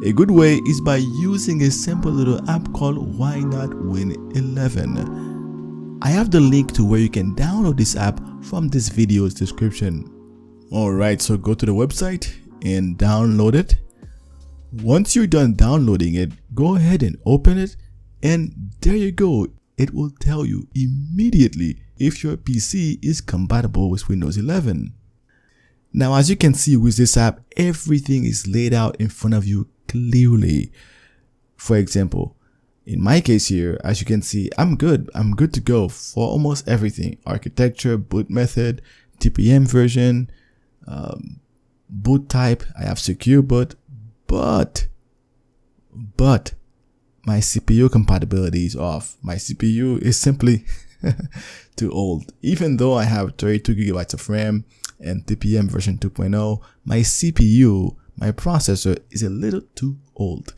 A good way is by using a simple little app called Why Not Win 11. I have the link to where you can download this app from this video's description. Alright, so go to the website and download it. Once you're done downloading it, go ahead and open it, and there you go. It will tell you immediately if your PC is compatible with Windows 11. Now, as you can see with this app, everything is laid out in front of you clearly. For example, in my case here, as you can see, I'm good to go for almost everything: architecture, boot method, TPM version, boot type. I have secure boot, but my CPU compatibility is off. My CPU is simply too old. Even though I have 32 gigabytes of RAM and TPM version 2.0, my CPU, my processor, is a little too old.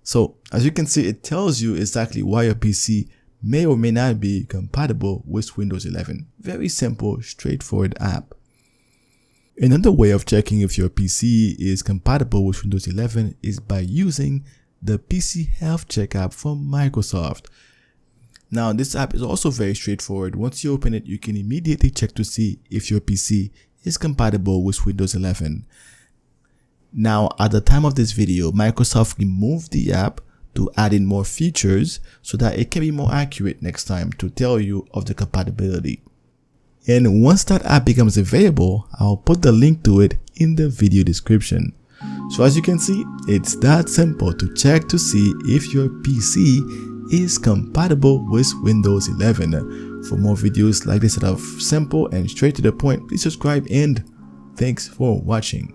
So as you can see, it tells you exactly why your PC may or may not be compatible with Windows 11. Very simple, straightforward app. Another way of checking if your PC is compatible with Windows 11 is by using the PC Health Check app from Microsoft. Now, this app is also very straightforward. Once you open it, you can immediately check to see if your PC is compatible with Windows 11. Now, at the time of this video, Microsoft removed the app to add in more features so that it can be more accurate next time to tell you of the compatibility. And once that app becomes available, I'll put the link to it in the video description. So as you can see, it's that simple to check to see if your PC is compatible with Windows 11. For more videos like this that are simple and straight to the point, please subscribe, and thanks for watching.